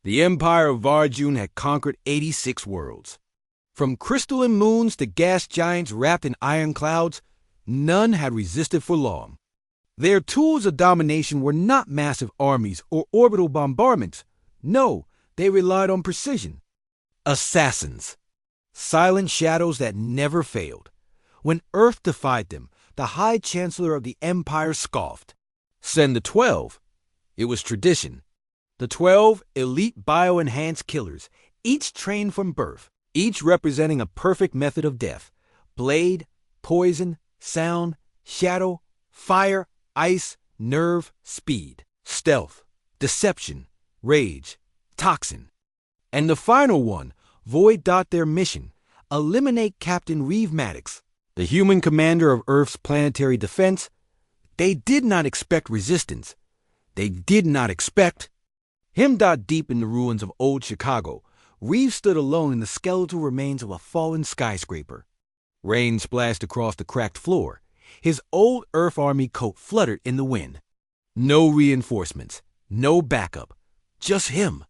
The Empire of Varjun had conquered 86 worlds. From crystalline moons to gas giants wrapped in iron clouds, none had resisted for long. Their tools of domination were not massive armies or orbital bombardments. No, they relied on precision. Assassins. Silent shadows that never failed. When Earth defied them, the High Chancellor of the Empire scoffed. Send the 12. It was tradition. The 12 elite bio-enhanced killers, each trained from birth, each representing a perfect method of death. Blade, poison, sound, shadow, fire, ice, nerve, speed, stealth, deception, rage, toxin. And the final one, Void. Their mission, eliminate Captain Reeve Maddox, the human commander of Earth's planetary defense. They did not expect resistance. They did not expect... Him. Deep in the ruins of old Chicago, Reeve stood alone in the skeletal remains of a fallen skyscraper. Rain splashed across the cracked floor. His old Earth Army coat fluttered in the wind. No reinforcements, no backup, just him.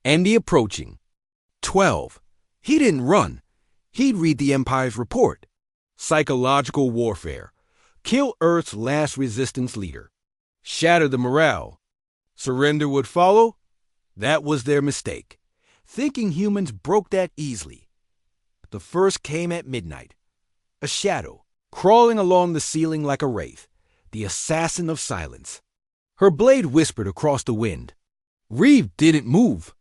And the approaching 12. He didn't run. He'd read the Empire's report. Psychological warfare. Kill Earth's last resistance leader. Shatter the morale. Surrender would follow? That was their mistake. Thinking humans broke that easily. The first came at midnight. A shadow, crawling along the ceiling like a wraith. The assassin of silence. Her blade whispered across the wind. Reeve didn't move.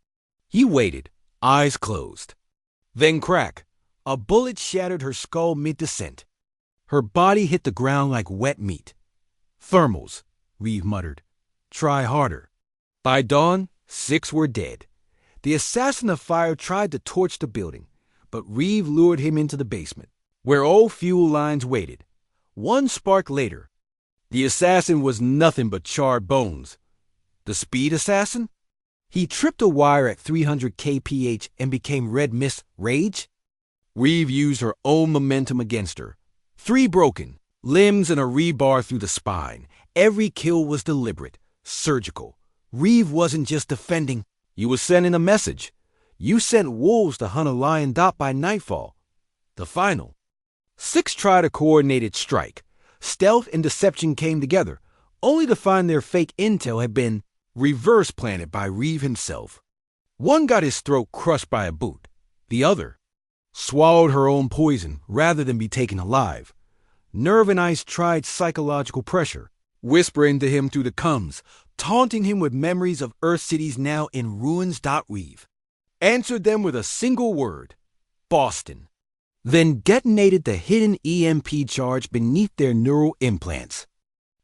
He waited, eyes closed. Then crack. A bullet shattered her skull mid-descent. Her body hit the ground like wet meat. Thermals, Reeve muttered. Try harder. By dawn, 6 were dead. The assassin of fire tried to torch the building, but Reeve lured him into the basement, where old fuel lines waited. One spark later, the assassin was nothing but charred bones. The speed assassin? He tripped a wire at 300 kph and became red mist rage? Reeve used her own momentum against her. 3 broken, limbs and a rebar through the spine. Every kill was deliberate, surgical. Reeve wasn't just defending, he was sending a message. You sent wolves to hunt a lion. By nightfall. The final. 6 tried a coordinated strike. Stealth and deception came together, only to find their fake intel had been reverse planted by Reeve himself. One got his throat crushed by a boot. The other swallowed her own poison rather than be taken alive. Nerve and Ice tried psychological pressure, whispering to him through the coms, taunting him with memories of Earth cities now in ruins. Reeve answered them with a single word: Boston. Then detonated the hidden EMP charge beneath their neural implants.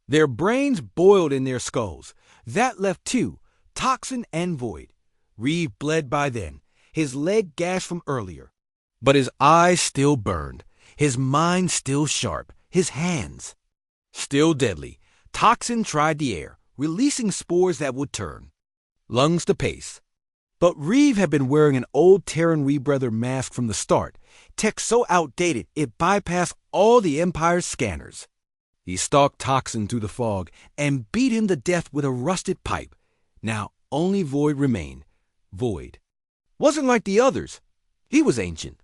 Their brains boiled in their skulls. That left 2, Toxin and Void. Reeve bled by then, his leg gashed from earlier. But his eyes still burned, his mind still sharp, his hands still deadly. Toxin tried the air, releasing spores that would turn. Lungs to pace. But Reeve had been wearing an old Terran rebreather mask from the start, tech so outdated it bypassed all the Empire's scanners. He stalked Toxin through the fog and beat him to death with a rusted pipe. Now only Void remained. Void wasn't like the others. He was ancient,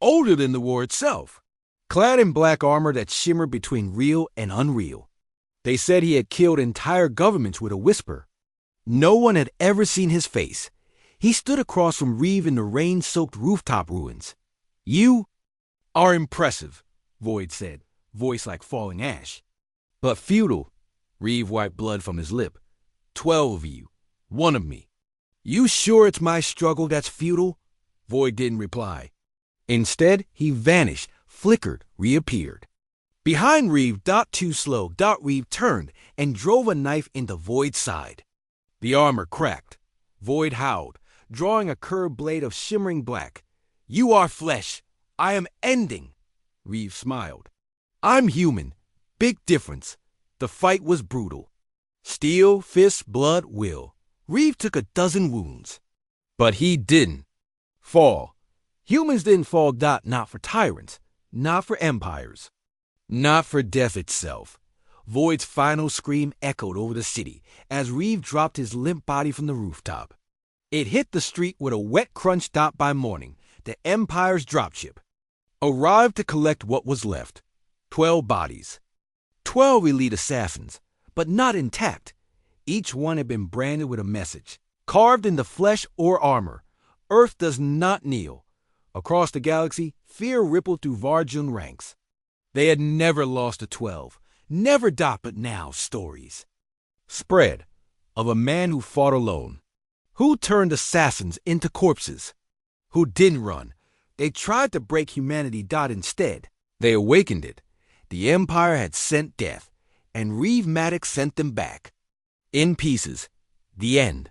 older than the war itself, clad in black armor that shimmered between real and unreal. They said he had killed entire governments with a whisper. No one had ever seen his face. He stood across from Reeve in the rain-soaked rooftop ruins. You are impressive, Void said, voice like falling ash. But futile. Reeve wiped blood from his lip. 12 of you, 1 of me. You sure it's my struggle that's futile? Void didn't reply. Instead, he vanished, flickered, reappeared. Behind Reeve. Too slow. Reeve turned and drove a knife into Void's side. The armor cracked. Void howled, drawing a curved blade of shimmering black. You are flesh. I am ending. Reeve smiled. I'm human. Big difference. The fight was brutal. Steel, fist, blood, will. Reeve took a dozen wounds. But he didn't fall. Humans didn't fall. Not for tyrants. Not for empires. Not for death itself. Void's final scream echoed over the city as Reeve dropped his limp body from the rooftop. It hit the street with a wet crunch dot by morning. The Empire's dropship arrived to collect what was left. 12 bodies. 12 elite assassins, but not intact. Each one had been branded with a message, carved into flesh or armor. Earth does not kneel. Across the galaxy, fear rippled through Varjun ranks. They had never lost to 12. Never dot, but now stories spread of a man who fought alone, who turned assassins into corpses, who didn't run. They tried to break humanity dot instead. They awakened it. The Empire had sent death, and Reeve Maddox sent them back. In pieces. The end.